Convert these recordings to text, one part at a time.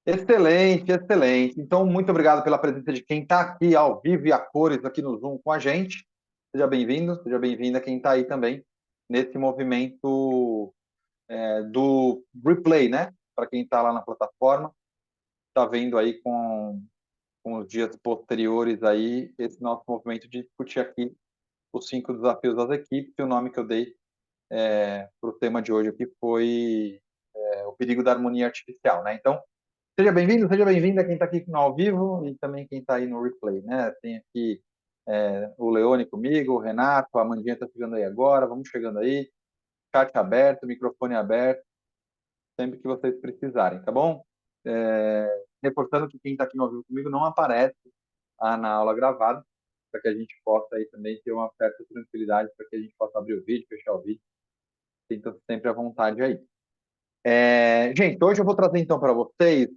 Excelente, excelente. Então, muito obrigado pela presença de quem está aqui ao vivo e a cores aqui no Zoom com a gente. Seja bem-vindo, seja bem-vinda quem está aí também nesse movimento do replay, né? Para quem está lá na plataforma, está vendo aí com os dias posteriores aí esse nosso movimento de discutir aqui os 5 desafios das equipes. E o nome que eu dei para o tema de hoje aqui foi o perigo da harmonia artificial, né? Então, seja bem-vindo, seja bem-vinda quem está aqui no ao vivo e também quem está aí no replay, né? Tem aqui o Leone comigo, o Renato, a Amandinha está chegando aí agora, vamos chegando aí, chat aberto, microfone aberto, sempre que vocês precisarem, tá bom? Reforçando que quem está aqui no ao vivo comigo não aparece na aula gravada, para que a gente possa aí também ter uma certa tranquilidade, para que a gente possa abrir o vídeo, fechar o vídeo, sinta sempre à vontade aí. Gente, hoje eu vou trazer então para vocês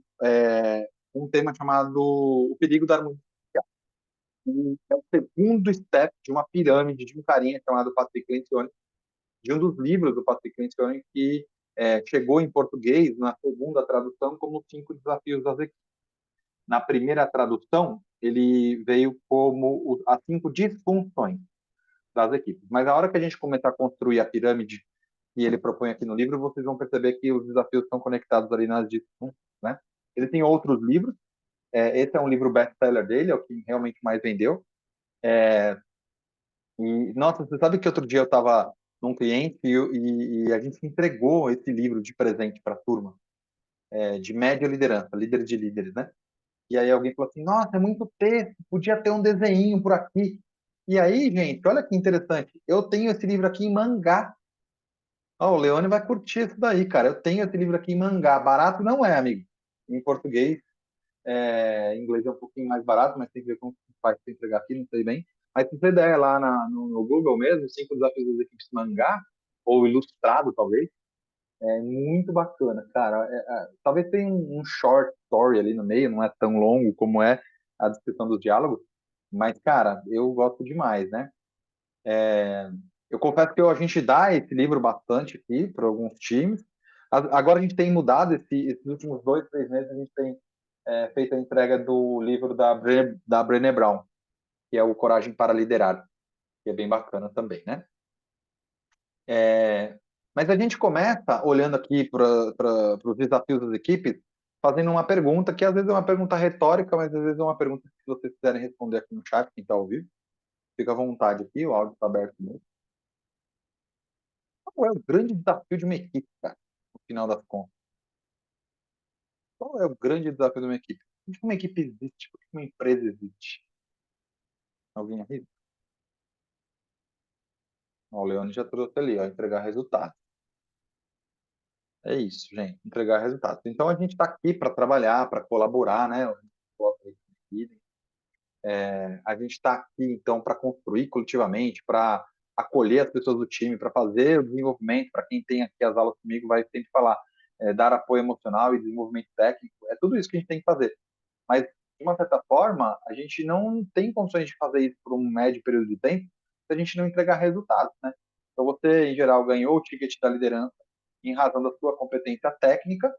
um tema chamado o perigo da harmonia. É o segundo step de uma pirâmide de um carinha chamado Patrick Lencioni, de um dos livros do Patrick Lencioni que chegou em português na segunda tradução como 5 desafios das equipes. Na primeira tradução, ele veio como as 5 disfunções das equipes. Mas a hora que a gente começar a construir a pirâmide que ele propõe aqui no livro, vocês vão perceber que os desafios estão conectados ali nas disfunções, né? Ele tem outros livros. Esse é um livro best-seller dele, é o que realmente mais vendeu. E, nossa, você sabe que outro dia eu estava num cliente e a gente entregou esse livro de presente para a turma, de média liderança, líder de líderes, né? E aí alguém falou assim, nossa, é muito texto, podia ter um desenho por aqui. E aí, gente, olha que interessante, eu tenho esse livro aqui em mangá. Ó, o Leone vai curtir isso daí, cara. Eu tenho esse livro aqui em mangá. Barato não é, amigo. Em português, em inglês é um pouquinho mais barato, mas tem que ver como faz para entregar aqui, não sei bem. Mas se você der lá no Google mesmo, 5 desafios das equipes mangá, ou ilustrado, talvez, é muito bacana, cara. Talvez tenha um short story ali no meio, não é tão longo como é a descrição dos diálogos, mas, cara, eu gosto demais, né? Eu confesso que a gente dá esse livro bastante aqui para alguns times. Agora a gente tem mudado esses últimos 2, 3 meses, a gente tem feito a entrega do livro da Brené Brown, que é o Coragem para Liderar, que é bem bacana também, né? É, mas a gente começa olhando aqui para os desafios das equipes, fazendo uma pergunta que às vezes é uma pergunta retórica, mas às vezes é uma pergunta que se vocês quiserem responder aqui no chat, quem está ao vivo, fica à vontade aqui, o áudio está aberto mesmo. Qual é o grande desafio de uma equipe, cara, no final das contas? Qual é o grande desafio de uma equipe? Por que uma equipe existe? Por que uma empresa existe? Alguém aí? Ó, o Leone já trouxe ali, ó, entregar resultados. É isso, gente, entregar resultados. Então a gente está aqui para trabalhar, para colaborar, né? A gente está aqui então para construir coletivamente, para acolher as pessoas do time, para fazer o desenvolvimento. Para quem tem aqui as aulas comigo, vai sempre falar, dar apoio emocional e desenvolvimento técnico. É tudo isso que a gente tem que fazer. Mas, de uma certa forma, a gente não tem condições de fazer isso por um médio período de tempo se a gente não entregar resultados, né? Então, você, em geral, ganhou o ticket da liderança em razão da sua competência técnica,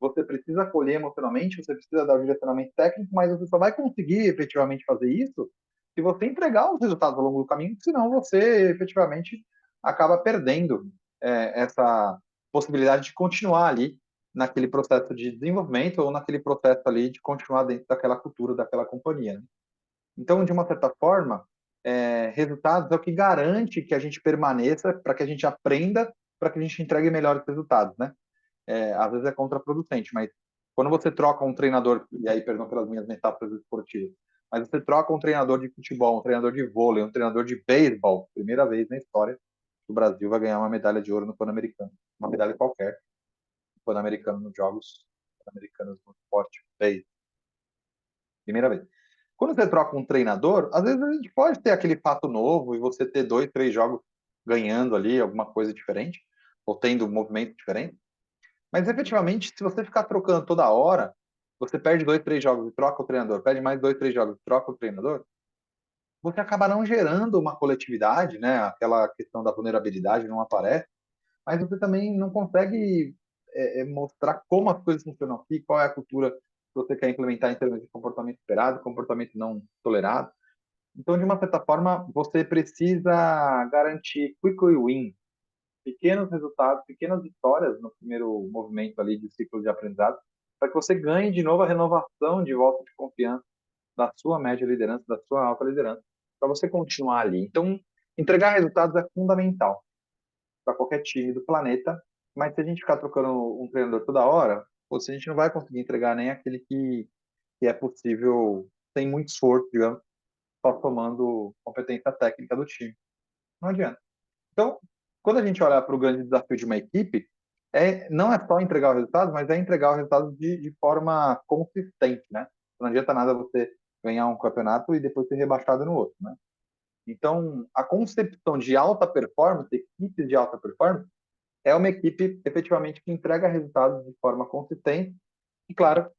você precisa acolher emocionalmente, você precisa dar o direcionamento técnico, mas você só vai conseguir efetivamente fazer isso se você entregar os resultados ao longo do caminho, senão você efetivamente acaba perdendo essa possibilidade de continuar ali naquele processo de desenvolvimento ou naquele processo ali de continuar dentro daquela cultura, daquela companhia, né? Então, de uma certa forma, resultados é o que garante que a gente permaneça, para que a gente aprenda, para que a gente entregue melhores resultados, né? Às vezes é contraproducente, mas quando você troca um treinador, e aí, perdão pelas minhas metáforas esportivas, mas você troca um treinador de futebol, um treinador de vôlei, um treinador de beisebol, primeira vez na história, o Brasil vai ganhar uma medalha de ouro no Pan-Americano, uma medalha qualquer, Pan-Americano nos Jogos Pan-Americanos no esporte, beisebol, primeira vez. Quando você troca um treinador, às vezes a gente pode ter aquele fato novo e você ter 2, 3 jogos ganhando ali alguma coisa diferente, ou tendo um movimento diferente. Mas efetivamente, se você ficar trocando toda hora, você perde 2, 3 jogos e troca o treinador, perde mais 2, 3 jogos e troca o treinador, você acaba não gerando uma coletividade, né? Aquela questão da vulnerabilidade não aparece, mas você também não consegue mostrar como as coisas funcionam aqui, qual é a cultura você quer implementar em termos de comportamento esperado, comportamento não tolerado. Então, de uma certa forma, você precisa garantir quick win, pequenos resultados, pequenas vitórias no primeiro movimento ali de ciclo de aprendizado, para que você ganhe de novo a renovação de volta de confiança da sua média liderança, da sua alta liderança, para você continuar ali. Então, entregar resultados é fundamental para qualquer time do planeta, mas se a gente ficar trocando um treinador toda hora, a gente não vai conseguir entregar nem aquele que é possível sem muito esforço, digamos, só tomando competência técnica do time. Não adianta. Então, quando a gente olha para o grande desafio de uma equipe, não é só entregar o resultado, mas é entregar o resultado de forma consistente, né? Não adianta nada você ganhar um campeonato e depois ser rebaixado no outro, né? Então, a concepção de alta performance, equipes de alta performance, é uma equipe efetivamente que entrega resultados de forma consistente e, claro,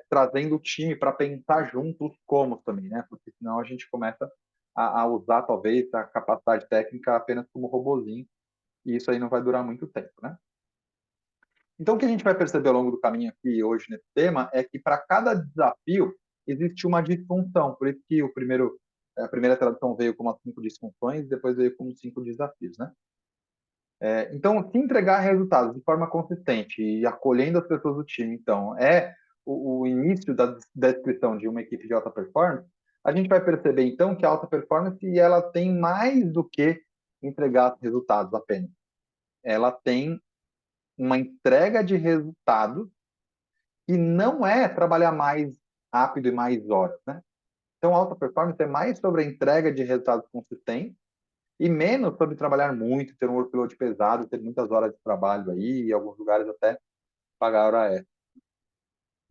trazendo o time para pensar juntos como também, né? Porque senão a gente começa a usar talvez a capacidade técnica apenas como robozinho e isso aí não vai durar muito tempo, né? Então, o que a gente vai perceber ao longo do caminho aqui hoje nesse tema é que para cada desafio existe uma disfunção. Por isso que a primeira tradução veio como as 5 disfunções, depois veio como 5 desafios, né? Então, se entregar resultados de forma consistente e acolhendo as pessoas do time, então, é o início da descrição de uma equipe de alta performance, a gente vai perceber, então, que a alta performance ela tem mais do que entregar resultados apenas. Ela tem uma entrega de resultados que não é trabalhar mais rápido e mais horas, né? Então, alta performance é mais sobre a entrega de resultados consistentes e menos sobre trabalhar muito, ter um workload pesado, ter muitas horas de trabalho aí, e em alguns lugares até pagar hora extra.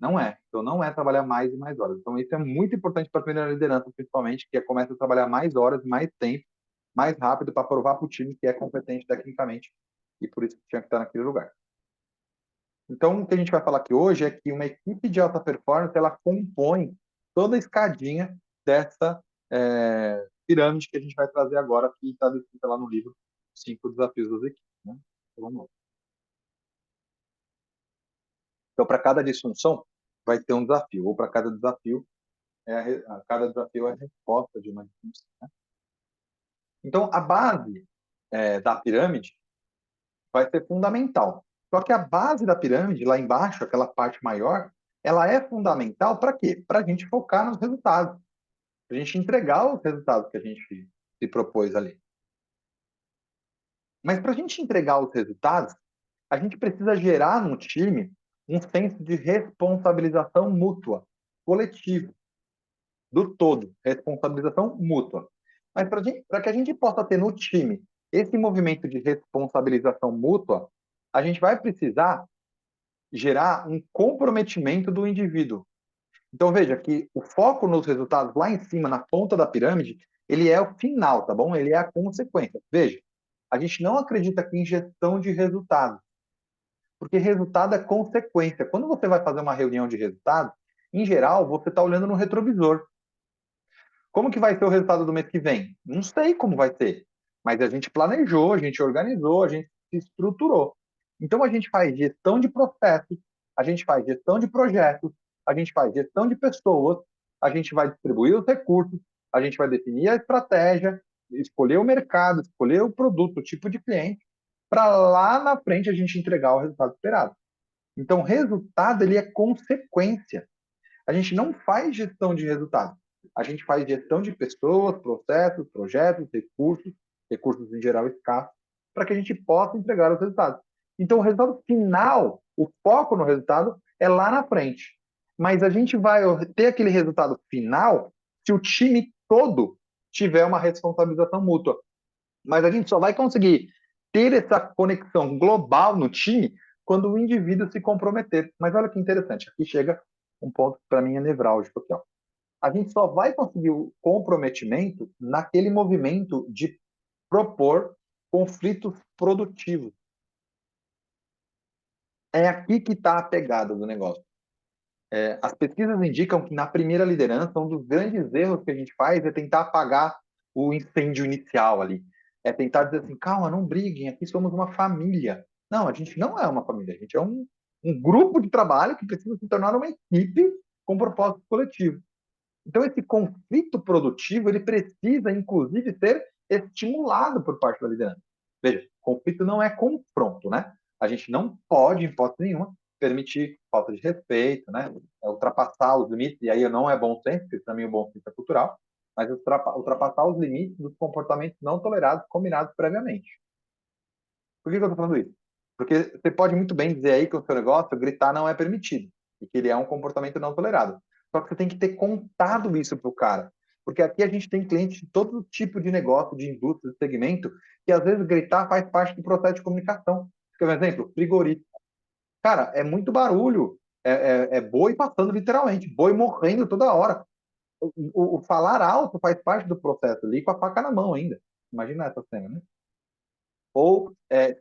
Não é. Então, não é trabalhar mais e mais horas. Então, isso é muito importante para a primeira liderança, principalmente, que começa a trabalhar mais horas, mais tempo, mais rápido, para provar para o time que é competente tecnicamente e por isso que tinha que estar naquele lugar. Então, o que a gente vai falar aqui hoje é que uma equipe de alta performance, ela compõe toda a escadinha dessa pirâmide que a gente vai trazer agora, que está descrita lá no livro 5 Desafios das Equipes. Né? Então, vamos lá. Então, para cada disfunção, vai ter um desafio, ou para cada desafio, cada desafio é a resposta de uma disfunção. Né? Então, a base da pirâmide vai ser fundamental. Só que a base da pirâmide, lá embaixo, aquela parte maior, ela é fundamental para quê? Para a gente focar nos resultados, para a gente entregar os resultados que a gente se propôs ali. Mas para a gente entregar os resultados, a gente precisa gerar no time um senso de responsabilização mútua, coletivo, do todo, responsabilização mútua. Mas para que a gente possa ter no time esse movimento de responsabilização mútua, a gente vai precisar gerar um comprometimento do indivíduo. Então veja que o foco nos resultados lá em cima, na ponta da pirâmide, ele é o final, tá bom? Ele é a consequência. Veja, a gente não acredita aqui em gestão de resultados, porque resultado é consequência. Quando você vai fazer uma reunião de resultados, em geral, você está olhando no retrovisor. Como que vai ser o resultado do mês que vem? Não sei como vai ser, mas a gente planejou, a gente organizou, a gente se estruturou. Então a gente faz gestão de processos, a gente faz gestão de projetos, a gente faz gestão de pessoas, a gente vai distribuir os recursos, a gente vai definir a estratégia, escolher o mercado, escolher o produto, o tipo de cliente, para lá na frente a gente entregar o resultado esperado. Então, resultado ele é consequência. A gente não faz gestão de resultado. A gente faz gestão de pessoas, processos, projetos, recursos em geral escassos, para que a gente possa entregar os resultados. Então, o resultado final, o foco no resultado, é lá na frente. Mas a gente vai ter aquele resultado final se o time todo tiver uma responsabilização mútua. Mas a gente só vai conseguir ter essa conexão global no time quando o indivíduo se comprometer. Mas olha que interessante, aqui chega um ponto que para mim é nevrálgico aqui, ó. A gente só vai conseguir o comprometimento naquele movimento de propor conflitos produtivos. É aqui que está a pegada do negócio. As pesquisas indicam que na primeira liderança, um dos grandes erros que a gente faz é tentar apagar o incêndio inicial ali. É tentar dizer assim, calma, não briguem, aqui somos uma família. Não, a gente não é uma família, a gente é um grupo de trabalho que precisa se tornar uma equipe com propósito coletivo. Então, esse conflito produtivo, ele precisa, inclusive, ser estimulado por parte da liderança. Veja, conflito não é confronto, né? A gente não pode, em hipótese nenhuma, permitir falta de respeito, né? Ultrapassar os limites, e aí não é bom senso, porque para mim o bom senso é cultural, mas ultrapassar os limites dos comportamentos não tolerados combinados previamente. Por que eu estou falando isso? Porque você pode muito bem dizer aí que o seu negócio, gritar não é permitido, e que ele é um comportamento não tolerado. Só que você tem que ter contado isso para o cara. Porque aqui a gente tem clientes de todo tipo de negócio, de indústria, de segmento, que às vezes gritar faz parte do processo de comunicação. Quer ver um exemplo? Frigorífico. Cara, é muito barulho. É boi passando literalmente, boi morrendo toda hora. O falar alto faz parte do processo ali, com a faca na mão ainda. Imagina essa cena, né? Ou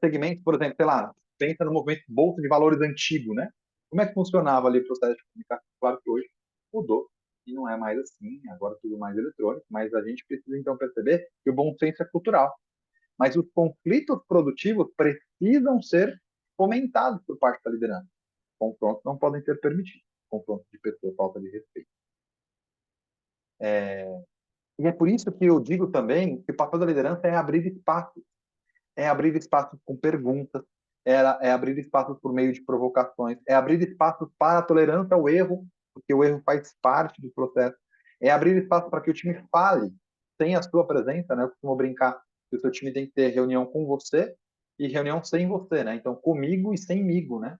segmentos, por exemplo, sei lá, pensa no movimento bolsa de valores antigo, né? Como é que funcionava ali o processo de comunicação? Claro que hoje mudou e não é mais assim, agora é tudo mais eletrônico, mas a gente precisa então perceber que o bom senso é cultural. Mas os conflitos produtivos precisam ser fomentados por parte da liderança. Confrontos não podem ser permitidos. Confrontos de pessoa, falta de respeito. E é por isso que eu digo também que o papel da liderança é abrir espaço, é abrir espaços com perguntas, é abrir espaços por meio de provocações, é abrir espaços para a tolerância ao erro, porque o erro faz parte do processo, é abrir espaço para que o time fale sem a sua presença, né? Eu costumo brincar que o seu time tem que ter reunião com você e reunião sem você, né? Então, comigo e semigo, né?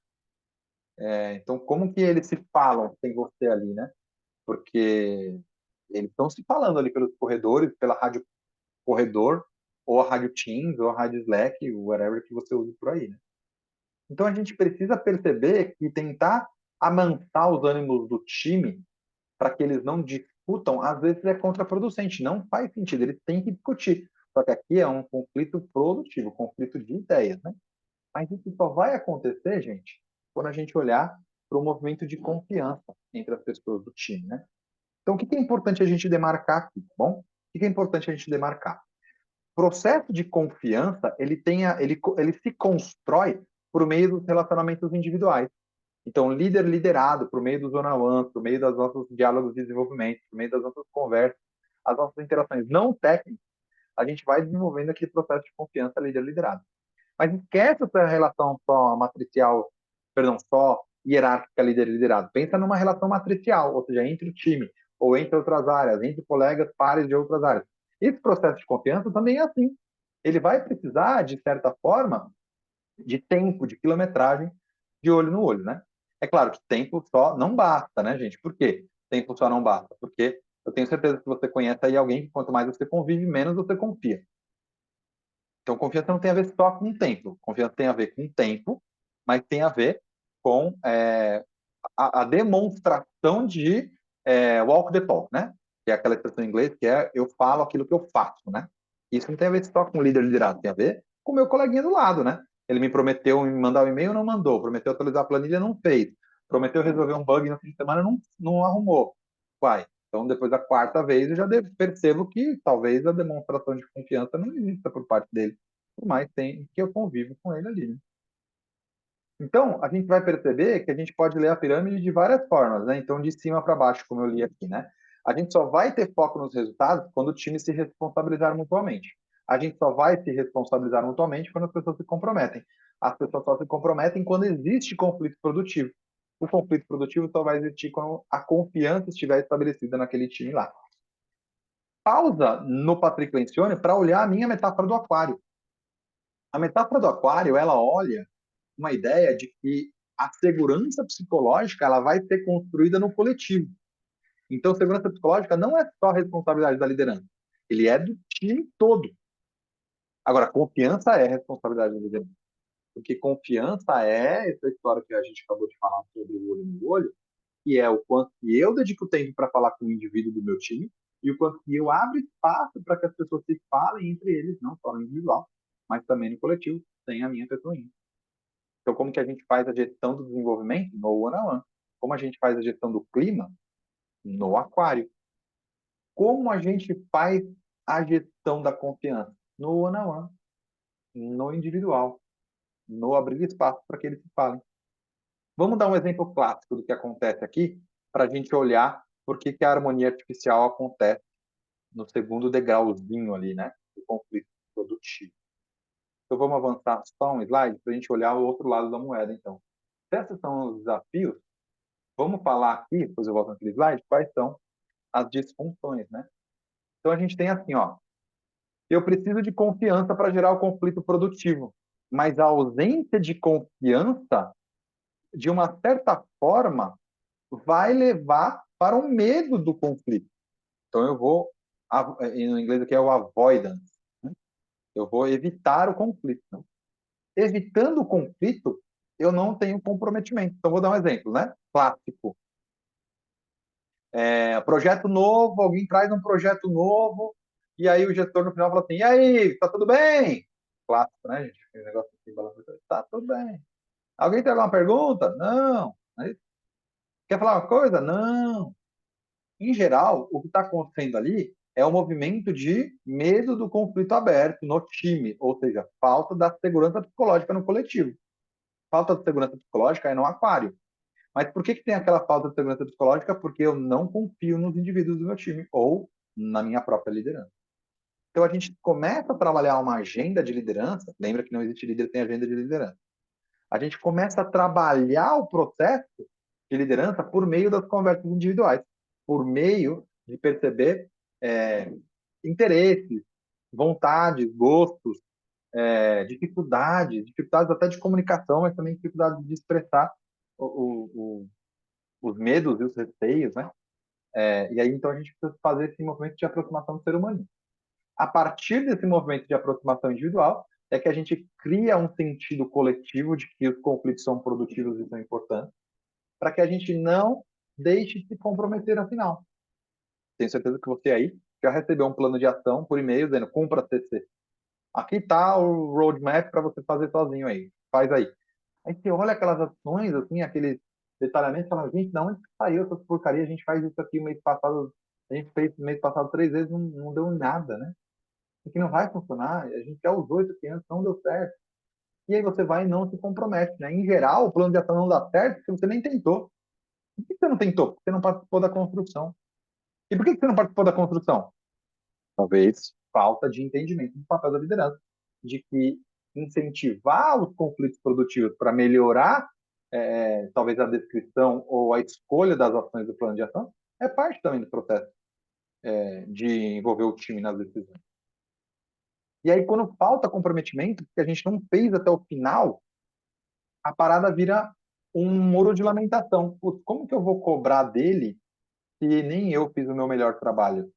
Então, como que eles se falam sem você ali, né? Porque eles estão se falando ali pelos corredores, pela rádio corredor, ou a rádio Teams, ou a rádio Slack, whatever que você use por aí, né? Então a gente precisa perceber que tentar amansar os ânimos do time para que eles não discutam, às vezes é contraproducente, não faz sentido, eles têm que discutir. Só que aqui é um conflito produtivo, conflito de ideias, né? Mas isso só vai acontecer, gente, quando a gente olhar para o movimento de confiança entre as pessoas do time, né? Então, o que é importante a gente demarcar aqui, tá bom? O que é importante a gente demarcar? Processo de confiança, ele se constrói por meio dos relacionamentos individuais. Então, líder liderado, por meio dos one-on-one, por meio dos nossos diálogos de desenvolvimento, por meio das nossas conversas, as nossas interações não técnicas, a gente vai desenvolvendo aquele processo de confiança líder liderado. Mas esquece essa relação só matricial, perdão, só hierárquica líder liderado. Pensa numa relação matricial, ou seja, entre o time, ou entre outras áreas, entre colegas, pares de outras áreas. Esse processo de confiança também é assim. Ele vai precisar, de certa forma, de tempo, de quilometragem, de olho no olho, né? É claro que tempo só não basta, né, gente? Por quê? Tempo só não basta. Porque eu tenho certeza que você conhece aí alguém que quanto mais você convive, menos você confia. Então, confiança não tem a ver só com o tempo. Confiança tem a ver com o tempo, mas tem a ver com a demonstração de walk the talk, né? Que é aquela expressão em inglês que é eu falo aquilo que eu faço, né? Isso não tem a ver só com o líder liderado, tem a ver com o meu coleguinha do lado, né? Ele me prometeu me mandar um e-mail, não mandou. Prometeu atualizar a planilha, não fez. Prometeu resolver um bug no fim de semana, não arrumou. Uai, então depois da quarta vez eu já percebo que talvez a demonstração de confiança não exista por parte dele, por mais tempo que eu convivo com ele ali, né? Então, a gente vai perceber que a gente pode ler a pirâmide de várias formas, né? Então, de cima para baixo, como eu li aqui, né? A gente só vai ter foco nos resultados quando o time se responsabilizar mutuamente. A gente só vai se responsabilizar mutuamente quando as pessoas se comprometem. As pessoas só se comprometem quando existe conflito produtivo. O conflito produtivo só vai existir quando a confiança estiver estabelecida naquele time lá. Pausa no Patrick Lencioni para olhar a minha metáfora do aquário. A metáfora do aquário, ela olha uma ideia de que a segurança psicológica ela vai ser construída no coletivo. Então, segurança psicológica não é só responsabilidade da liderança, ele é do time todo. Agora, confiança é responsabilidade da liderança, porque confiança é essa história que a gente acabou de falar sobre o olho no olho, que é o quanto que eu dedico tempo para falar com o indivíduo do meu time e o quanto que eu abro espaço para que as pessoas se falem entre eles, não só no individual, mas também no coletivo, sem a minha pessoa. Então, como que a gente faz a gestão do desenvolvimento? No one-on-one. Como a gente faz a gestão do clima? No aquário. Como a gente faz a gestão da confiança? No one-on-one, no individual, no abrir espaço para que eles se falem. Vamos dar um exemplo clássico do que acontece aqui, para a gente olhar por que a harmonia artificial acontece no segundo degrauzinho ali, né, do conflito produtivo. Então vamos avançar só um slide para a gente olhar o outro lado da moeda, então. Se esses são os desafios, vamos falar aqui, depois eu volto naquele slide, quais são as disfunções, né? Então a gente tem assim, ó, eu preciso de confiança para gerar o conflito produtivo, mas a ausência de confiança, de uma certa forma, vai levar para o medo do conflito. Então eu vou, em inglês aqui é o avoidance, né? Eu vou evitar o conflito. Né? Evitando o conflito, eu não tenho comprometimento. Então vou dar um exemplo, né? Clássico. Projeto novo, alguém traz um projeto novo, e aí o gestor no final fala assim, e aí, tá tudo bem? Clássico, né, gente? Aquele negócio assim, tá tudo bem. Alguém tem alguma pergunta? Não. Quer falar uma coisa? Não. Em geral, o que está acontecendo ali é um movimento de medo do conflito aberto no time, ou seja, falta da segurança psicológica no coletivo. Falta de segurança psicológica é no aquário. Mas por que tem aquela falta de segurança psicológica? Porque eu não confio nos indivíduos do meu time ou na minha própria liderança. Então a gente começa a trabalhar uma agenda de liderança. Lembra que não existe líder sem agenda de liderança. A gente começa a trabalhar o processo de liderança por meio das conversas individuais, por meio de perceber interesses, vontades, gostos, dificuldades até de comunicação, mas também dificuldades de expressar os medos e os receios, né? E aí, então, a gente precisa fazer esse movimento de aproximação do ser humano. A partir desse movimento de aproximação individual, é que a gente cria um sentido coletivo de que os conflitos são produtivos e são importantes, para que a gente não deixe de se comprometer afinal. Tenho certeza que você aí já recebeu um plano de ação por e-mail dizendo cumpra CC. Aqui está o roadmap para você fazer sozinho aí. Faz aí. Aí você olha aquelas ações, assim, aqueles detalhamentos, e fala, gente, de onde saiu essa porcaria? A gente faz isso aqui mês passado, a gente fez mês passado 3 vezes, não deu nada, né? Isso aqui não vai funcionar, a gente já usou isso aqui antes, não deu certo. E aí você vai e não se compromete, né? Em geral, o plano de ação não dá certo porque você nem tentou. Por que você não tentou? Porque você não participou da construção. E por que você não participou da construção? Talvez falta de entendimento do papel da liderança, de que incentivar os conflitos produtivos para melhorar talvez a descrição ou a escolha das ações do plano de ação é parte também do processo de envolver o time nas decisões. E aí, quando falta comprometimento, que a gente não fez até o final, a parada vira um muro de lamentação. Putz, como que eu vou cobrar dele se nem eu fiz o meu melhor trabalho?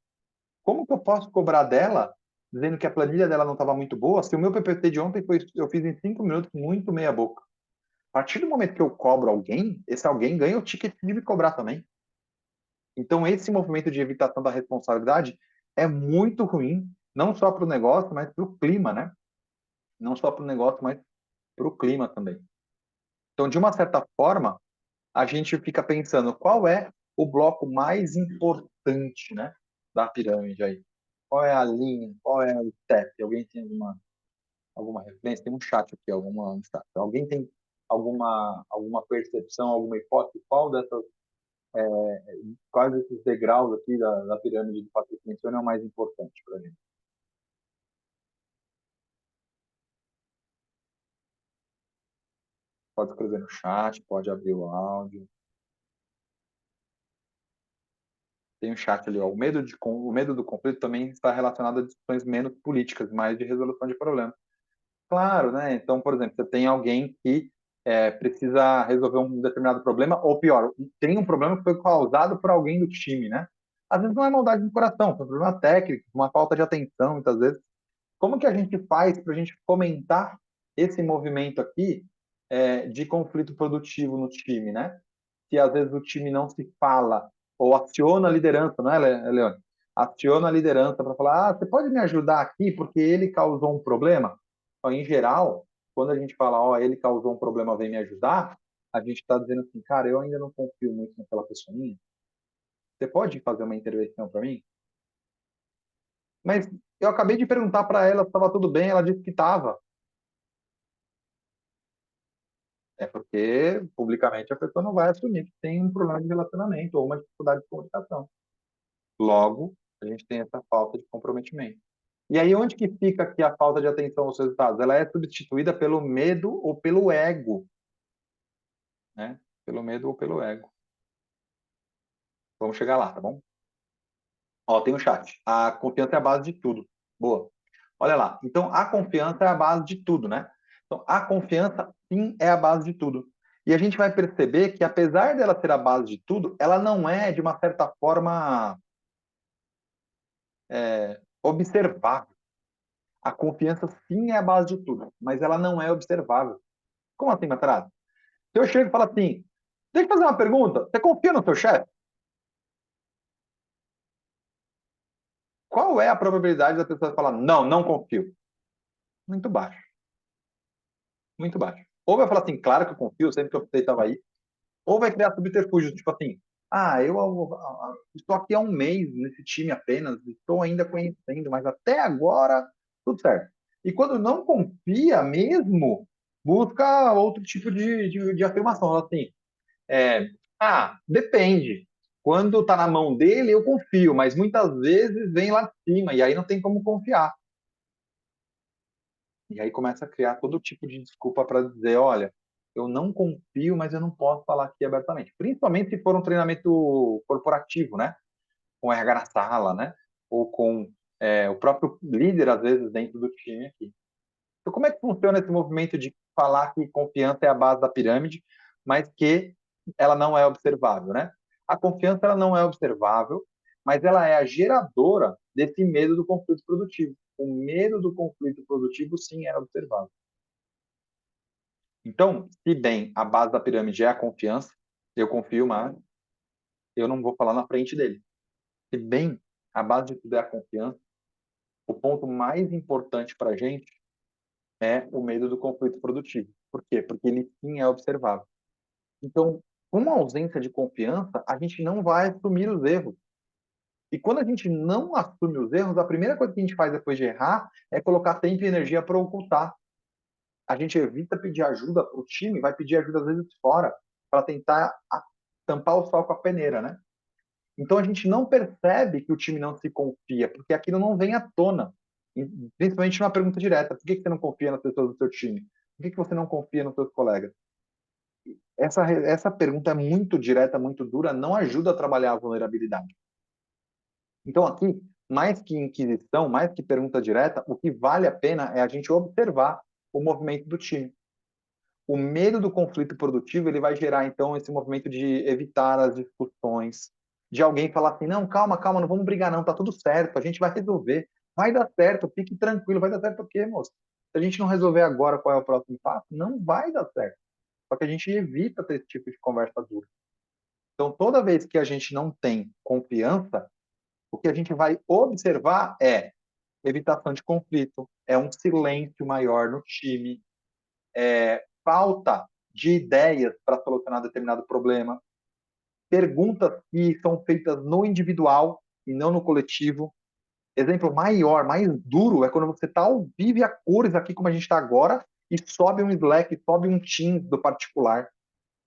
Como que eu posso cobrar dela, dizendo que a planilha dela não estava muito boa, se o meu PPT de ontem eu fiz em 5 minutos, muito meia boca? A partir do momento que eu cobro alguém, esse alguém ganha o ticket de me cobrar também. Então, esse movimento de evitação da responsabilidade é muito ruim, não só para o negócio, mas para o clima, né? Não só para o negócio, mas para o clima também. Então, de uma certa forma, a gente fica pensando qual é o bloco mais importante, né, da pirâmide aí. Qual é a linha? Qual é o step? Alguém tem alguma referência? Tem um chat aqui, um chat. Alguém tem alguma percepção, alguma hipótese? Quais desses degraus aqui da pirâmide do Patrick menciona é o mais importante para a gente? Pode escrever no chat, pode abrir o áudio. Tem um chat ali, ó. O medo do conflito também está relacionado a discussões menos políticas, mais de resolução de problemas. Claro, né? Então, por exemplo, você tem alguém que precisa resolver um determinado problema, ou pior, tem um problema que foi causado por alguém do time, né? Às vezes não é maldade no coração, é um problema técnico, uma falta de atenção, muitas vezes. Como que a gente faz para a gente fomentar esse movimento aqui de conflito produtivo no time, né? Se às vezes o time não se fala ou aciona a liderança, não é, Leone? Aciona a liderança para falar, você pode me ajudar aqui porque ele causou um problema? Ó, em geral, quando a gente fala, ele causou um problema, vem me ajudar, a gente está dizendo assim, cara, eu ainda não confio muito naquela pessoinha. Você pode fazer uma intervenção para mim? Mas eu acabei de perguntar para ela se estava tudo bem, ela disse que estava. É porque publicamente a pessoa não vai assumir que tem um problema de relacionamento ou uma dificuldade de comunicação. Logo, a gente tem essa falta de comprometimento. E aí, onde que fica aqui a falta de atenção aos resultados? Ela é substituída pelo medo ou pelo ego, né? Pelo medo ou pelo ego. Vamos chegar lá, tá bom? Ó, tem um chat. A confiança é a base de tudo. Boa. Olha lá. Então, a confiança é a base de tudo, né? Então, a confiança, sim, é a base de tudo. E a gente vai perceber que, apesar dela ser a base de tudo, ela não é, de uma certa forma, observável. A confiança, sim, é a base de tudo, mas ela não é observável. Como assim, Matarazzo? Se eu chego e falo assim, deixa eu fazer uma pergunta, você confia no seu chefe? Qual é a probabilidade da pessoa falar, não, não confio? Muito baixo, muito baixo. Ou vai falar assim, claro que eu confio, sempre que eu precisei estava aí. Ou vai criar subterfúgios, tipo assim, eu estou aqui há um mês nesse time apenas, estou ainda conhecendo, mas até agora, tudo certo. E quando não confia mesmo, busca outro tipo de afirmação, assim, depende. Quando está na mão dele, eu confio, mas muitas vezes vem lá de cima, e aí não tem como confiar. E aí começa a criar todo tipo de desculpa para dizer, olha, eu não confio, mas eu não posso falar aqui abertamente. Principalmente se for um treinamento corporativo, né? Com RH na sala, né? Ou com o próprio líder, às vezes, dentro do time aqui. Então, como é que funciona esse movimento de falar que confiança é a base da pirâmide, mas que ela não é observável, né? A confiança ela não é observável, mas ela é a geradora desse medo do conflito produtivo. O medo do conflito produtivo, sim, é observável. Então, se bem a base da pirâmide é a confiança, eu confio, mas eu não vou falar na frente dele. Se bem a base de tudo é a confiança, o ponto mais importante para a gente é o medo do conflito produtivo. Por quê? Porque ele sim é observável. Então, com uma ausência de confiança, a gente não vai assumir os erros. E quando a gente não assume os erros, a primeira coisa que a gente faz depois de errar é colocar tempo e energia para ocultar. A gente evita pedir ajuda para o time, vai pedir ajuda às vezes fora, para tentar tampar o sol com a peneira, né? Então a gente não percebe que o time não se confia, porque aquilo não vem à tona. Principalmente numa pergunta direta: por que você não confia nas pessoas do seu time? Por que você não confia nos seus colegas? Essa pergunta é muito direta, muito dura, não ajuda a trabalhar a vulnerabilidade. Então, aqui, mais que inquisição, mais que pergunta direta, o que vale a pena é a gente observar o movimento do time. O medo do conflito produtivo ele vai gerar, então, esse movimento de evitar as discussões, de alguém falar assim, não, calma, calma, não vamos brigar não, tá tudo certo, a gente vai resolver, vai dar certo, fique tranquilo, vai dar certo o quê, moço? Se a gente não resolver agora qual é o próximo passo, não vai dar certo. Só que a gente evita ter esse tipo de conversa dura. Então, toda vez que a gente não tem confiança, o que a gente vai observar é evitação de conflito, é um silêncio maior no time, falta de ideias para solucionar determinado problema, perguntas que são feitas no individual e não no coletivo. Exemplo maior, mais duro, é quando você está ao vivo e a cores aqui, como a gente está agora, e sobe um Slack, sobe um Teams do particular.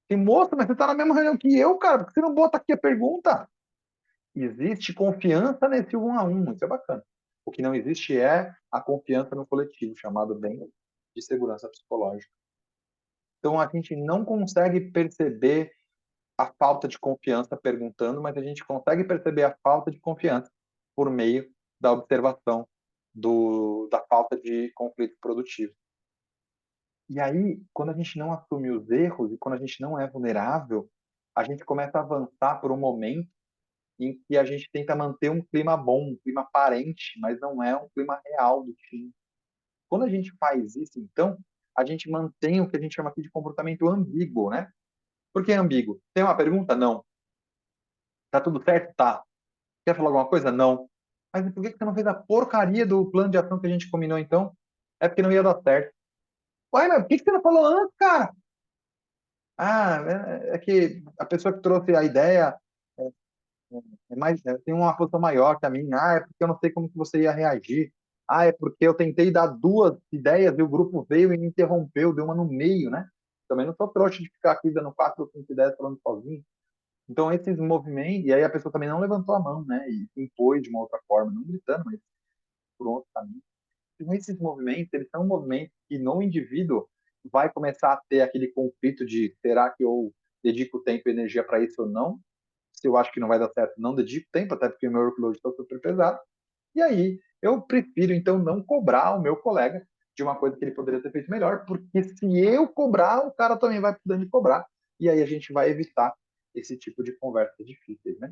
E, moça, mas você está na mesma reunião que eu, cara, por que você não bota aqui a pergunta? Existe confiança nesse um a um, isso é bacana. O que não existe é a confiança no coletivo, chamado bem de segurança psicológica. Então, a gente não consegue perceber a falta de confiança perguntando, mas a gente consegue perceber a falta de confiança por meio da observação da falta de conflito produtivo. E aí, quando a gente não assume os erros e quando a gente não é vulnerável, a gente começa a avançar por um momento em que a gente tenta manter um clima bom, um clima aparente, mas não é um clima real do time. Quando a gente faz isso, então, a gente mantém o que a gente chama aqui de comportamento ambíguo, né? Por que ambíguo? Tem uma pergunta? Não. Tá tudo certo? Tá. Quer falar alguma coisa? Não. Mas por que você não fez a porcaria do plano de ação que a gente combinou, então? É porque não ia dar certo. Ué, mas por que você não falou antes, cara? É que a pessoa que trouxe a ideia tem uma posição maior que a minha. É porque eu não sei como que você ia reagir. É porque eu tentei dar duas ideias e o grupo veio e me interrompeu, deu uma no meio, né? também não sou trouxa de ficar aqui dando 4 ou 5 ideias falando sozinho. Então, esses movimentos, e aí a pessoa também não levantou a mão, né? E se impôs de uma outra forma, não gritando, mas por um outro caminho. Então, esses movimentos, eles são movimentos que no indivíduo vai começar a ter aquele conflito de será que eu dedico tempo e energia para isso ou não? Se eu acho que não vai dar certo, não dedico tempo, até porque o meu workload está super pesado. E aí, eu prefiro, então, não cobrar o meu colega de uma coisa que ele poderia ter feito melhor, porque se eu cobrar, o cara também vai poder me cobrar. E aí a gente vai evitar esse tipo de conversas difíceis, né?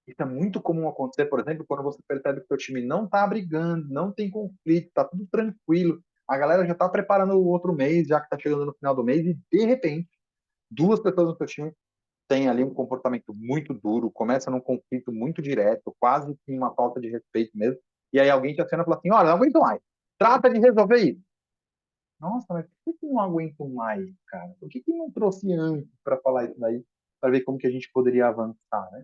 Isso é muito comum acontecer, por exemplo, quando você percebe que o seu time não está brigando, não tem conflito, está tudo tranquilo, a galera já está preparando o outro mês, já que está chegando no final do mês, e de repente, duas pessoas no seu time têm ali um comportamento muito duro, começa num conflito muito direto, quase que uma falta de respeito mesmo, e aí alguém te acena e fala assim, olha, não aguento mais, trata de resolver isso. Nossa, mas por que não aguento mais, cara? Por que não trouxe antes para falar isso daí, para ver como que a gente poderia avançar, né?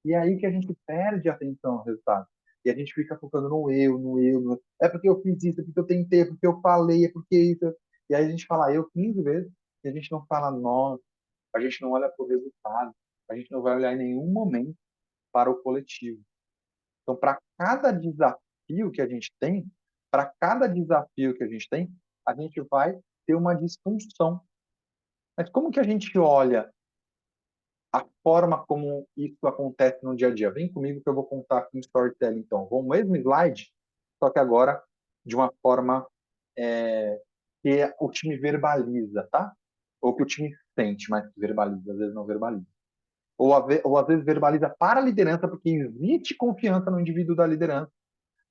E é aí que a gente perde a atenção ao resultado. E a gente fica focando no eu, no eu, no... É porque eu fiz isso, é porque eu tentei, é porque eu falei, é porque isso. E aí a gente fala eu 15 vezes e a gente não fala nós, a gente não olha para o resultado, a gente não vai olhar em nenhum momento para o coletivo. Então, para cada desafio que a gente tem, para cada desafio que a gente vai ter uma disfunção. Mas como que a gente olha a forma como isso acontece no dia a dia? Vem comigo que eu vou contar aqui um storytelling, então. Vou no mesmo slide, só que agora de uma forma que o time verbaliza, tá? Ou que o time sente, mas verbaliza, às vezes não verbaliza. Ou às vezes verbaliza para a liderança, porque existe confiança no indivíduo da liderança,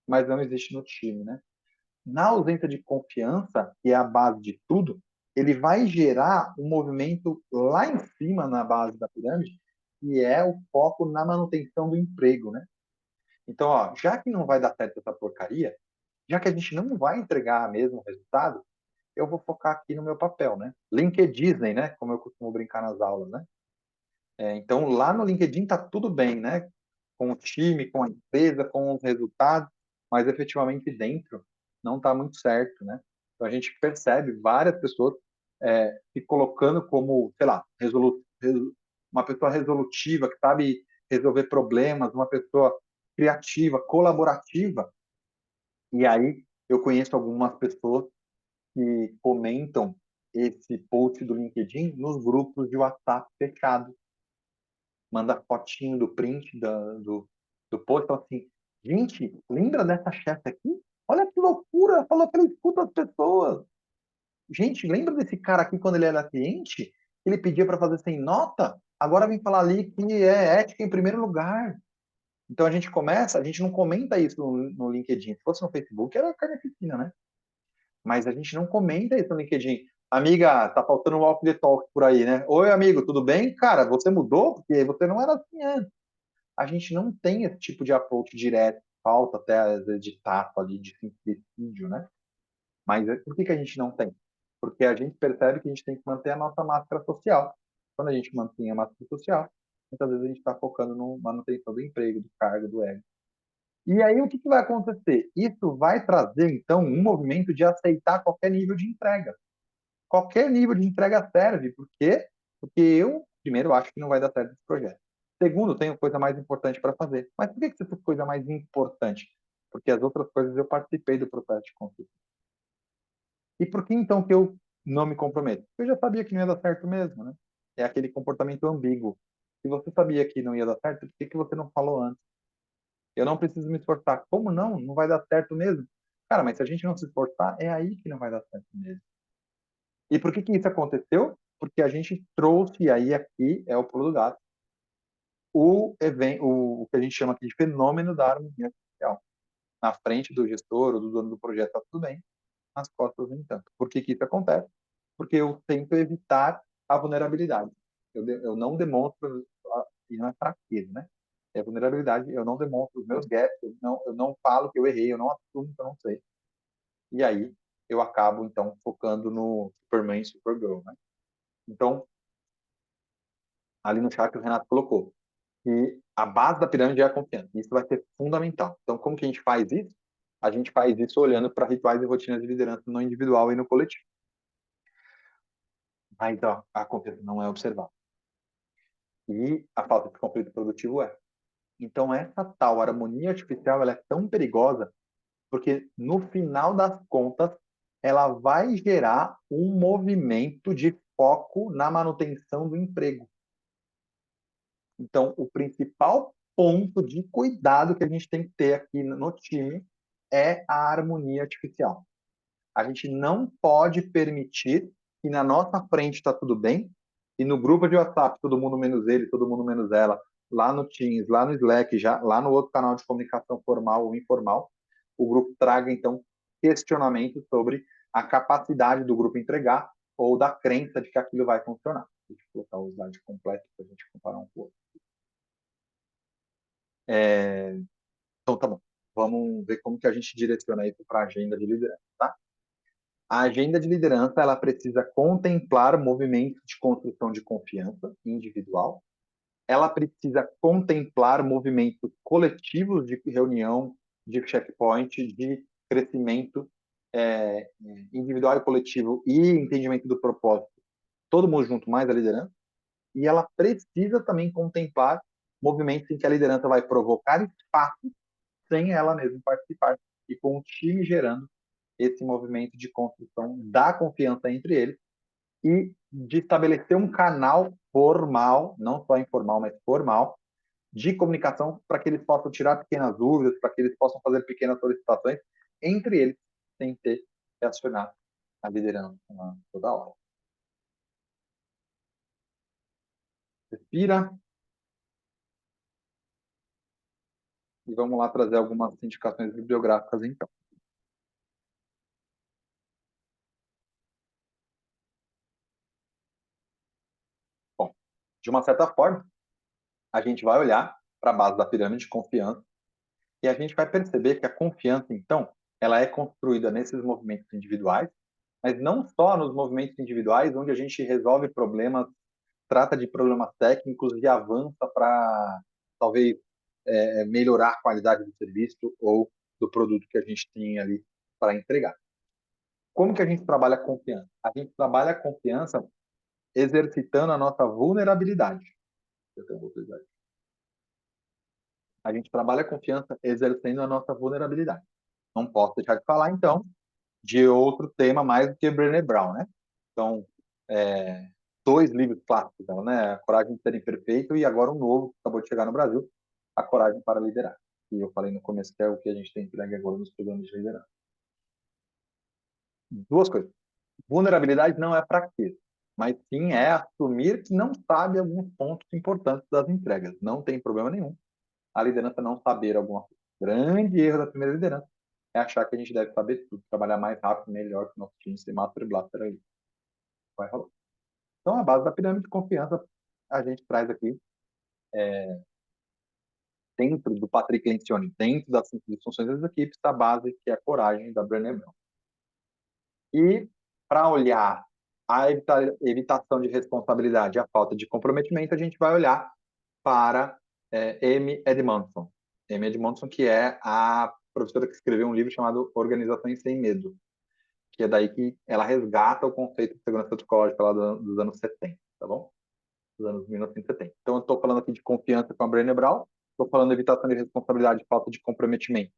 mas não existe no time, né? Na ausência de confiança, que é a base de tudo, ele vai gerar um movimento lá em cima, na base da pirâmide, que é o foco na manutenção do emprego, né? Então, ó, já que não vai dar certo essa porcaria, já que a gente não vai entregar mesmo resultado, eu vou focar aqui no meu papel, né? LinkedIn, né? Como eu costumo brincar nas aulas, né? Então, lá no LinkedIn tá tudo bem, né? Com o time, com a empresa, com os resultados, mas efetivamente dentro não está muito certo, né? Então a gente percebe várias pessoas se colocando como, sei lá, uma pessoa resolutiva, que sabe resolver problemas, uma pessoa criativa, colaborativa. E aí eu conheço algumas pessoas que comentam esse post do LinkedIn nos grupos de WhatsApp fechados, manda fotinho do print do post, fala assim, gente, lembra dessa chefe aqui? Olha que loucura, falou que ele escuta as pessoas. Gente, lembra desse cara aqui quando ele era cliente? Ele pedia para fazer sem nota? Agora vem falar ali que é ética em primeiro lugar. Então a gente não comenta isso no LinkedIn. Se fosse no Facebook, era carnificina, né? Mas a gente não comenta isso no LinkedIn. Amiga, tá faltando um walk the talk por aí, né? Oi, amigo, tudo bem? Cara, você mudou? Porque você não era assim antes. A gente não tem esse tipo de approach direto, falta até às vezes de tato ali, de simplicídio, né? Mas por que a gente não tem? Porque a gente percebe que a gente tem que manter a nossa máscara social. Quando a gente mantém a máscara social, muitas vezes a gente está focando na manutenção do emprego, do cargo, do ego. E aí o que vai acontecer? Isso vai trazer, então, um movimento de aceitar qualquer nível de entrega. Qualquer nível de entrega serve. Por quê? Porque eu, primeiro, acho que não vai dar certo esse projeto. Segundo, tenho coisa mais importante para fazer. Mas por que você tem coisa mais importante? Porque as outras coisas eu participei do processo de construção. E por que então que eu não me comprometo? Porque eu já sabia que não ia dar certo mesmo, né? É aquele comportamento ambíguo. Se você sabia que não ia dar certo, por que você não falou antes? Eu não preciso me esforçar. Como não? Não vai dar certo mesmo? Cara, mas se a gente não se esforçar, é aí que não vai dar certo mesmo. E por que isso aconteceu? Porque a gente trouxe, e aí aqui é o pulo do gato, o que a gente chama aqui de fenômeno da harmonia social. Na frente do gestor ou do dono do projeto está tudo bem, nas costas nem tanto. Por que isso acontece? Porque eu tento evitar a vulnerabilidade. Eu não demonstro, e não é fraqueza, né? É vulnerabilidade, eu não demonstro os meus gaps, eu não falo que eu errei, eu não assumo que eu não sei. E aí eu acabo, então, focando no Superman e Supergirl, né? Então, ali no chat o Renato colocou que a base da pirâmide é a confiança. Isso vai ser fundamental. Então, como que a gente faz isso? A gente faz isso olhando para rituais e rotinas de liderança no individual e no coletivo. Mas ó, a confiança não é observada. E a falta de conflito produtivo é. Então, essa tal harmonia artificial ela é tão perigosa porque, no final das contas, ela vai gerar um movimento de foco na manutenção do emprego. Então, o principal ponto de cuidado que a gente tem que ter aqui no time é a harmonia artificial. A gente não pode permitir que na nossa frente está tudo bem e no grupo de WhatsApp todo mundo menos ele, todo mundo menos ela, lá no Teams, lá no Slack, já lá no outro canal de comunicação formal ou informal, o grupo traga então questionamentos sobre a capacidade do grupo entregar ou da crença de que aquilo vai funcionar. Deixa eu colocar o slide completo para a gente comparar um pouco. Então tá bom. Vamos ver como que a gente direciona isso para a agenda de liderança, tá? A agenda de liderança ela precisa contemplar movimentos de construção de confiança individual. Ela precisa contemplar movimentos coletivos de reunião, de checkpoint, de crescimento individual e coletivo e entendimento do propósito. Todo mundo junto, mais a liderança. E ela precisa também contemplar movimentos em que a liderança vai provocar espaço sem ela mesma participar e com o time gerando esse movimento de construção da confiança entre eles e de estabelecer um canal formal, não só informal, mas formal, de comunicação para que eles possam tirar pequenas dúvidas, para que eles possam fazer pequenas solicitações entre eles, sem ter que acionar a liderança toda hora. Respira e vamos lá trazer algumas indicações bibliográficas então. Bom, de uma certa forma, a gente vai olhar para a base da pirâmide de confiança e a gente vai perceber que a confiança, então, ela é construída nesses movimentos individuais, mas não só nos movimentos individuais, onde a gente resolve problemas, trata de problemas técnicos e avança para, talvez, melhorar a qualidade do serviço ou do produto que a gente tem ali para entregar. Como que a gente trabalha a confiança? A gente trabalha a confiança exercitando a nossa vulnerabilidade. A gente trabalha a confiança exercendo a nossa vulnerabilidade. Não posso deixar de falar, então, de outro tema mais do que Brené Brown, né? Então, dois livros clássicos dela, né? A Coragem de Ser Imperfeito e agora um novo que acabou de chegar no Brasil, A Coragem para Liderar. E eu falei no começo que é o que a gente tem entregue agora nos programas de liderança. Duas coisas. Vulnerabilidade não é fraqueza, mas sim é assumir que não sabe alguns pontos importantes das entregas. Não tem problema nenhum a liderança não saber alguma coisa. Grande erro da primeira liderança é achar que a gente deve saber tudo, trabalhar mais rápido, melhor que o nosso time, ser master blaster aí. Vai rolar. Então, a base da pirâmide de confiança, a gente traz aqui dentro do Patrick Lencioni, dentro das funções das equipes, a base que é a coragem da Brené Brown. E para olhar a evitação de responsabilidade e a falta de comprometimento, a gente vai olhar para Amy Edmondson. Amy Edmondson, que é a professora que escreveu um livro chamado Organizações Sem Medo, que é daí que ela resgata o conceito de segurança psicológica lá dos anos 70, tá bom? Dos anos 1970. Então, eu estou falando aqui de confiança com a Brené Brown, estou falando de evitação de responsabilidade e falta de comprometimento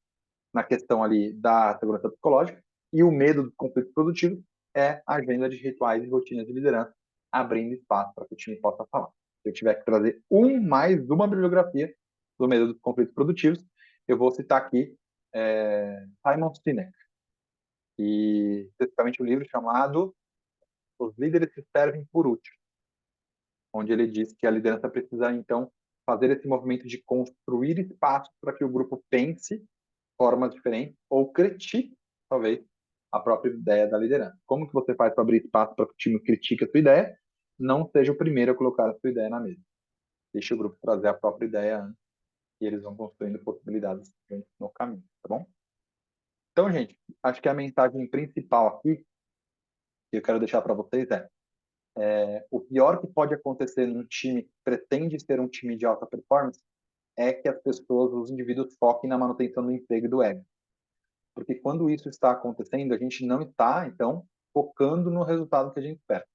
na questão ali da segurança psicológica, e o medo dos conflitos produtivos é a agenda de rituais e rotinas de liderança, abrindo espaço para que o time possa falar. Se eu tiver que trazer mais uma bibliografia do medo dos conflitos produtivos, eu vou citar aqui Simon Sinek, e especificamente um livro chamado Os Líderes que Servem por Último, onde ele diz que a liderança precisa, então, fazer esse movimento de construir espaço para que o grupo pense formas diferentes ou critique, talvez, a própria ideia da liderança. Como que você faz para abrir espaço para que o time critique a sua ideia? Não seja o primeiro a colocar a sua ideia na mesa. Deixe o grupo trazer a própria ideia antes e eles vão construindo possibilidades no caminho, tá bom? Então, gente, acho que a mensagem principal aqui que eu quero deixar para vocês o pior que pode acontecer num time que pretende ser um time de alta performance é que as pessoas, os indivíduos, foquem na manutenção do emprego e do ego. Porque quando isso está acontecendo, a gente não está, então, focando no resultado que a gente espera.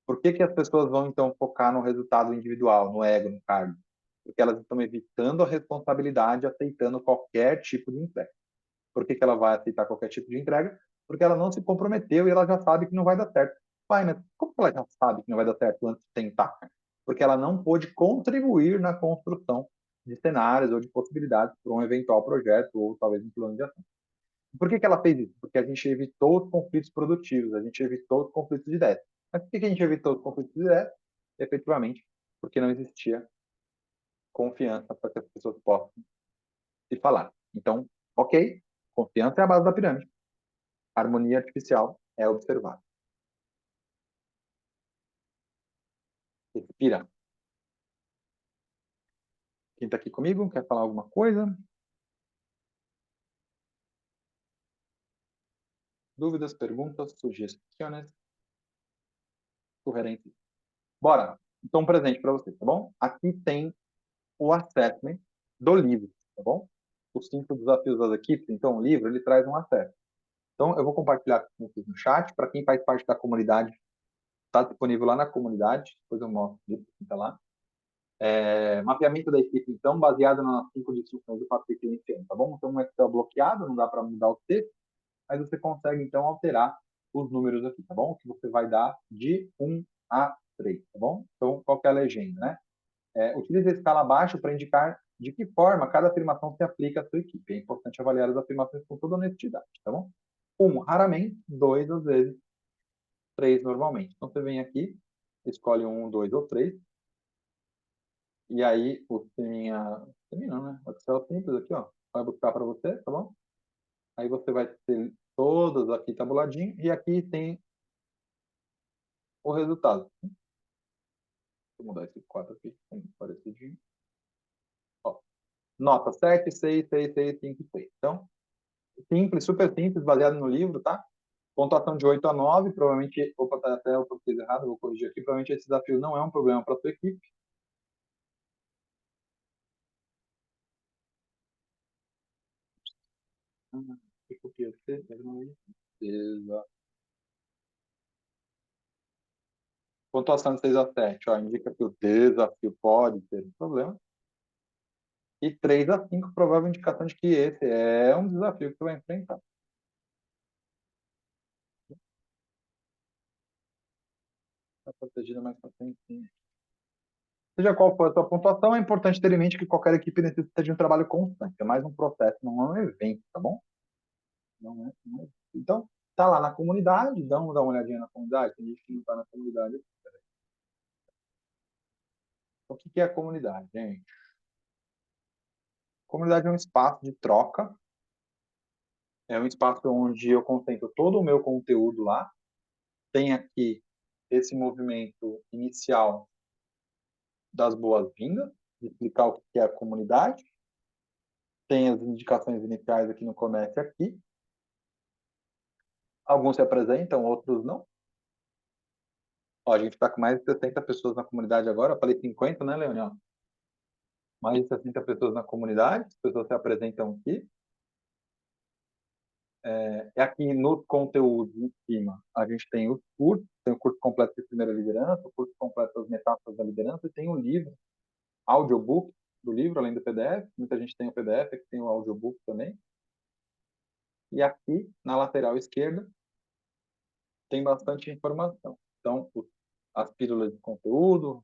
Por que que as pessoas vão, então, focar no resultado individual, no ego, no cargo? Porque elas estão evitando a responsabilidade, aceitando qualquer tipo de entrega. Por que que ela vai aceitar qualquer tipo de entrega? Porque ela não se comprometeu e ela já sabe que não vai dar certo. Pai, mas como que ela já sabe que não vai dar certo antes de tentar? Porque ela não pôde contribuir na construção de cenários ou de possibilidades para um eventual projeto ou talvez um plano de ação. Por que que ela fez isso? Porque a gente evitou os conflitos produtivos, a gente evitou os conflitos de ideias. Mas por que que a gente evitou os conflitos de ideias? Efetivamente, porque não existia confiança para que as pessoas possam se falar. Então, ok, confiança é a base da pirâmide. Harmonia artificial é observada. Respira. Quem está aqui comigo quer falar alguma coisa? Dúvidas, perguntas, sugestões, sugerências? Bora! Então, um presente para você, tá bom? Aqui tem o assessment do livro, tá bom? Os 5 desafios das equipes. Então, o livro, ele traz um assessment. Então, eu vou compartilhar com vocês no chat. Para quem faz parte da comunidade, está disponível lá na comunidade. Depois eu mostro quem está lá. Mapeamento da equipe, então, baseado nas 5 instruções do papel iniciante, tá bom? Então, um Excel bloqueado, não dá para mudar o texto, mas você consegue, então, alterar os números aqui, tá bom? Que você vai dar de 1 a 3, tá bom? Então, qual que é a legenda, né? Utilize a escala abaixo para indicar de que forma cada afirmação se aplica à sua equipe. É importante avaliar as afirmações com toda honestidade, tá bom? 1, raramente. 2, às vezes. 3, normalmente. Então, você vem aqui, escolhe 1, 2 ou 3. E aí, o sisteminha... Sisteminha não, né? O Excel simples aqui, ó. Vai buscar para você, tá bom? Aí você vai ter todas aqui tabuladinho. E aqui tem o resultado. Vou mudar esse 4 aqui, parecidinho. Ó, nota 7, 6, 6, 6, 5, 6. Então, simples, super simples, baseado no livro, tá? Pontuação de 8 a 9, provavelmente, opa, tá até eu fiz errado, vou corrigir aqui, provavelmente esse desafio não é um problema para a sua equipe. Pontuação de 6 a 7, ó, indica que o desafio pode ter um problema. E 3 a 5, provável indicação de que esse é um desafio que você vai enfrentar. Está protegida mais para frente, sim. Seja qual for a sua pontuação, é importante ter em mente que qualquer equipe necessita de um trabalho constante. É mais um processo, não é um evento, tá bom? Não é. Então, tá lá na comunidade, dá uma olhadinha na comunidade. Tem gente que não está na comunidade. O que é a comunidade, gente? A comunidade é um espaço de troca, é um espaço onde eu concentro todo o meu conteúdo lá. Tem aqui esse movimento inicial das boas-vindas, de explicar o que é a comunidade. Tem as indicações iniciais aqui no começo e aqui. Alguns se apresentam, outros não. Ó, a gente está com mais de 60 pessoas na comunidade agora. Eu falei 50, né, Leonel? Mais de 60 pessoas na comunidade. As pessoas se apresentam aqui. Aqui no conteúdo em cima, a gente tem os cursos. Tem o curso completo de primeira liderança, o curso completo das metáforas da liderança e tem um livro, audiobook do livro, além do PDF. Muita gente tem o PDF, aqui tem o audiobook também. E aqui, na lateral esquerda, tem bastante informação. Então, as pílulas de conteúdo,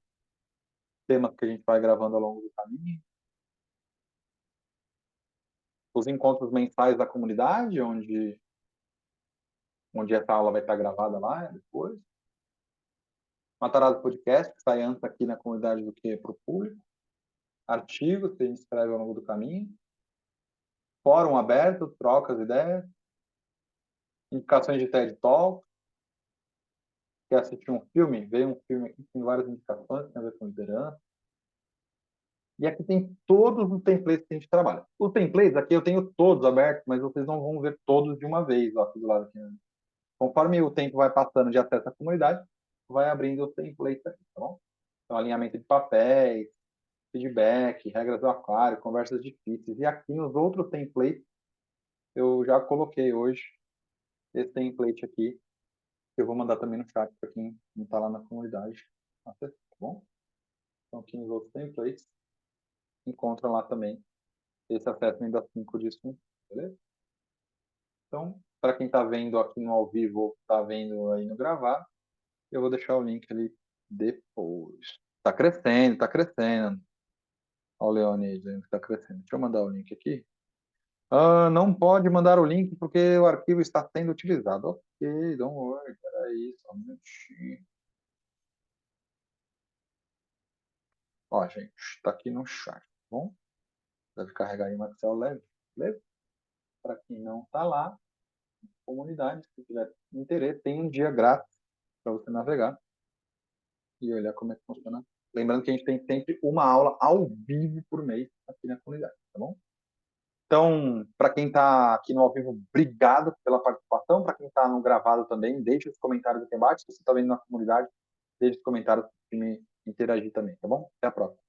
temas que a gente vai gravando ao longo do caminho, os encontros mensais da comunidade, onde essa aula vai estar gravada lá depois. Matarazzo Podcast, que sai antes aqui na comunidade do que para o público. Artigos que a gente escreve ao longo do caminho. Fórum aberto, trocas, ideias. Indicações de TED Talk. Quer assistir um filme? Veio um filme aqui, tem várias indicações, tem a ver com liderança. E aqui tem todos os templates que a gente trabalha. Os templates, aqui eu tenho todos abertos, mas vocês não vão ver todos de uma vez, ó, aqui do lado aqui, né? Conforme o tempo vai passando de acesso à comunidade, vai abrindo os templates aqui, tá bom? Então, alinhamento de papéis, feedback, regras do aquário, conversas difíceis. E aqui nos outros templates, eu já coloquei hoje esse template aqui, Eu vou mandar também no chat para quem não está lá na comunidade. Tá bom? Então, aqui nos outros templates, encontra lá também esse assessment das 5 de swing, beleza? Então, para quem está vendo aqui no ao vivo ou está vendo aí no gravado, eu vou deixar o link ali depois. Está crescendo, está crescendo. Olha o Leonid dizendo que está crescendo. Deixa eu mandar o link aqui. Não pode mandar o link porque o arquivo está sendo utilizado. Ok, don't worry. Peraí, só um minutinho. Ó, gente, está aqui no chat, tá bom? Deve carregar aí um Excel leve, beleza? Para quem não está lá, comunidade, se tiver interesse, tem um dia grátis para você navegar e olhar como é que funciona. Lembrando que a gente tem sempre uma aula ao vivo por mês aqui na comunidade, tá bom? Então, para quem está aqui no ao vivo, obrigado pela participação. Para quem está no gravado também, deixe os comentários aqui embaixo. Se você está vendo na comunidade, deixe os comentários para me interagir também, tá bom? Até a próxima.